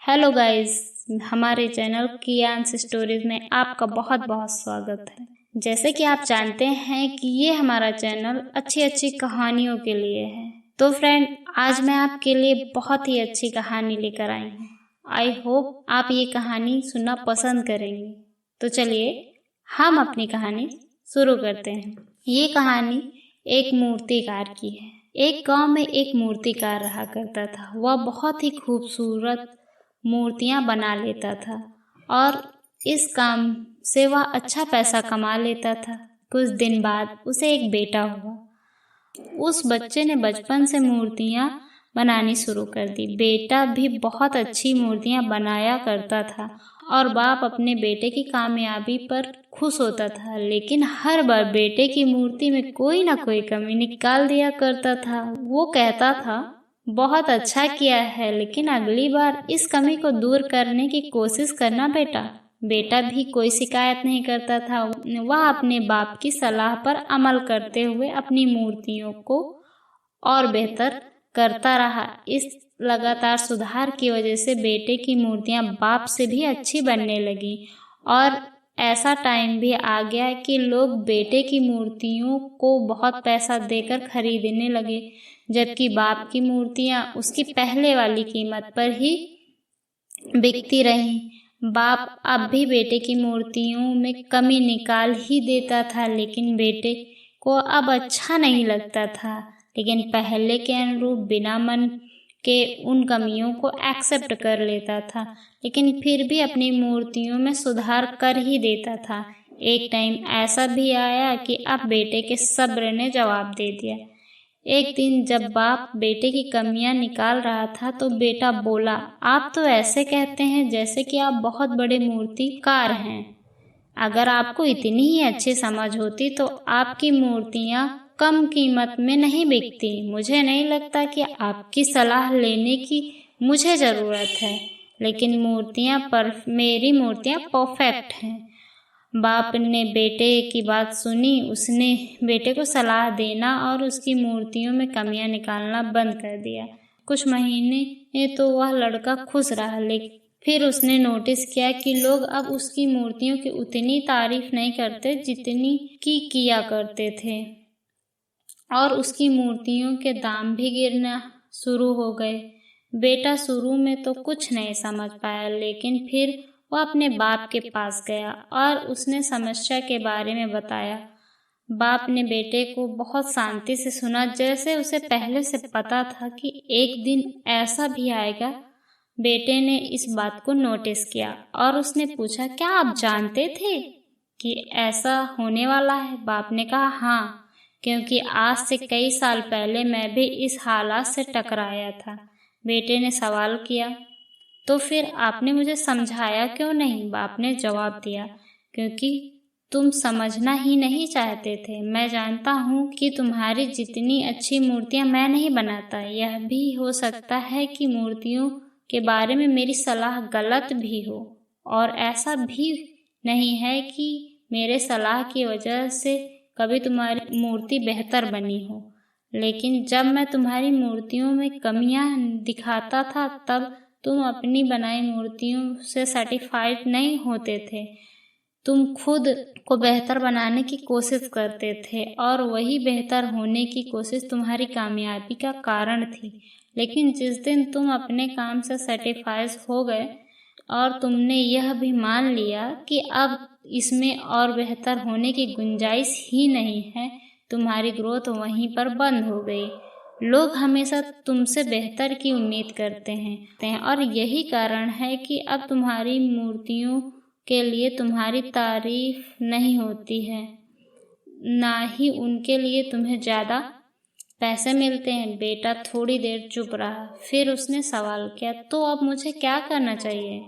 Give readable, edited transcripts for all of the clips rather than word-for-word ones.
Hello guys, हमारे channel कियांस stories में आपका बहुत बहुत स्वागत है। जैसे कि आप जानते हैं कि ये हमारा चैनल अच्छी अच्छी कहानियों के लिए है। तो फ्रेंड, आज मैं आपके लिए बहुत ही अच्छी कहानी लेकर आई हूँ। आई होप आप ये कहानी सुनना पसंद करेंगे। तो चलिए हम अपनी कहानी शुरू करते हैं। ये कहानी एक मूर्तिकार की है। एक गांव में एक मूर्तिकार रहा करता था। वह बहुत ही खूबसूरत मूर्तियां बना लेता था और इस काम से वह अच्छा पैसा कमा लेता था। कुछ दिन बाद उसे एक बेटा हुआ। उस बच्चे ने बचपन से मूर्तियां बनानी शुरू कर दी। बेटा भी बहुत अच्छी मूर्तियां बनाया करता था और बाप अपने बेटे की कामयाबी पर खुश होता था, लेकिन हर बार बेटे की मूर्ति में कोई ना कोई कमी निकाल दिया करता था। वो कहता था, बहुत अच्छा किया है, लेकिन अगली बार इस कमी को दूर करने की कोशिश करना बेटा। बेटा भी कोई शिकायत नहीं करता था। वह अपने बाप की सलाह पर अमल करते हुए अपनी मूर्तियों को और बेहतर करता रहा। इस लगातार सुधार की वजह से बेटे की मूर्तियां बाप से भी अच्छी बनने लगी और ऐसा टाइम भी आ गया कि लोग बेटे की मूर्तियों को बहुत पैसा देकर खरीदने लगे, जबकि बाप की मूर्तियां उसकी पहले वाली कीमत पर ही बिकती रहीं। बाप अब भी बेटे की मूर्तियों में कमी निकाल ही देता था, लेकिन बेटे को अब अच्छा नहीं लगता था। लेकिन पहले के अनुरूप बिना मन के उन कमियों को एक्सेप्ट कर लेता था, लेकिन फिर भी अपनी मूर्तियों में सुधार कर ही देता था। एक टाइम ऐसा भी आया कि अब बेटे के सब्र ने जवाब दे दिया। एक दिन जब बाप बेटे की कमियां निकाल रहा था तो बेटा बोला, आप तो ऐसे कहते हैं जैसे कि आप बहुत बड़े मूर्तिकार हैं। अगर आपको इतनी ही अच्छी समझ होती तो आपकी मूर्तियां कम कीमत में नहीं बिकती। मुझे नहीं लगता कि आपकी सलाह लेने की मुझे ज़रूरत है, लेकिन मेरी मूर्तियां परफेक्ट हैं। बाप ने बेटे की बात सुनी। उसने बेटे को सलाह देना और उसकी मूर्तियों में कमियां निकालना बंद कर दिया। कुछ महीने तो वह लड़का खुश रहा, लेकिन फिर उसने नोटिस किया कि लोग अब उसकी मूर्तियों की उतनी तारीफ नहीं करते जितनी की किया करते थे और उसकी मूर्तियों के दाम भी गिरना शुरू हो गए। बेटा शुरू में तो कुछ नहीं समझ पाया, लेकिन फिर वह अपने बाप के पास गया और उसने समस्या के बारे में बताया। बाप ने बेटे को बहुत शांति से सुना, जैसे उसे पहले से पता था कि एक दिन ऐसा भी आएगा। बेटे ने इस बात को नोटिस किया और उसने पूछा, क्या आप जानते थे कि ऐसा होने वाला है? बाप ने कहा, हाँ, क्योंकि आज से कई साल पहले मैं भी इस हालात से टकराया था। बेटे ने सवाल किया, तो फिर आपने मुझे समझाया क्यों नहीं? बाप ने जवाब दिया, क्योंकि तुम समझना ही नहीं चाहते थे। मैं जानता हूँ कि तुम्हारी जितनी अच्छी मूर्तियाँ मैं नहीं बनाता। यह भी हो सकता है कि मूर्तियों के बारे में मेरी सलाह गलत भी हो, और ऐसा भी नहीं है कि मेरे सलाह की वजह से कभी तुम्हारी मूर्ति बेहतर बनी हो। लेकिन जब मैं तुम्हारी मूर्तियों में कमियां दिखाता था तब तुम अपनी बनाई मूर्तियों से सर्टिफाइड नहीं होते थे। तुम खुद को बेहतर बनाने की कोशिश करते थे और वही बेहतर होने की कोशिश तुम्हारी कामयाबी का कारण थी। लेकिन जिस दिन तुम अपने काम से सर्टिफाइड हो गए और तुमने यह भी मान लिया कि अब इसमें और बेहतर होने की गुंजाइश ही नहीं है, तुम्हारी ग्रोथ वहीं पर बंद हो गई। लोग हमेशा तुमसे बेहतर की उम्मीद करते हैं और यही कारण है कि अब तुम्हारी मूर्तियों के लिए तुम्हारी तारीफ नहीं होती है, ना ही उनके लिए तुम्हें ज़्यादा पैसे मिलते हैं। बेटा थोड़ी देर चुप रहा, फिर उसने सवाल किया, तो अब मुझे क्या करना चाहिए?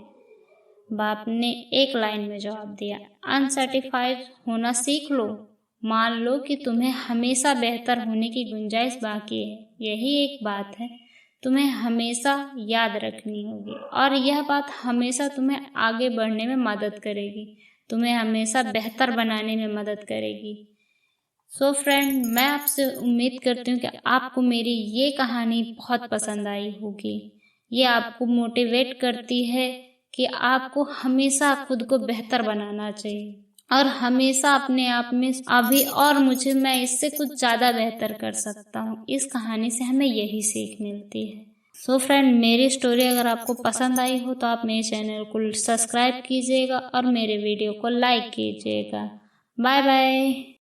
बाप ने एक लाइन में जवाब दिया, अनसर्टिफाइड होना सीख लो। मान लो कि तुम्हें हमेशा बेहतर होने की गुंजाइश बाकी है। यही एक बात है तुम्हें हमेशा याद रखनी होगी और यह बात हमेशा तुम्हें आगे बढ़ने में मदद करेगी, तुम्हें हमेशा बेहतर बनाने में मदद करेगी। सो फ्रेंड, मैं आपसे उम्मीद करती हूँ कि आपको मेरी ये कहानी बहुत पसंद आई होगी। ये आपको मोटिवेट करती है कि आपको हमेशा खुद को बेहतर बनाना चाहिए और हमेशा अपने आप में अभी और मुझे मैं इससे कुछ ज़्यादा बेहतर कर सकता हूँ। इस कहानी से हमें यही सीख मिलती है। सो फ्रेंड, मेरी स्टोरी अगर आपको पसंद आई हो तो आप मेरे चैनल को सब्सक्राइब कीजिएगा और मेरे वीडियो को लाइक कीजिएगा। Bye bye.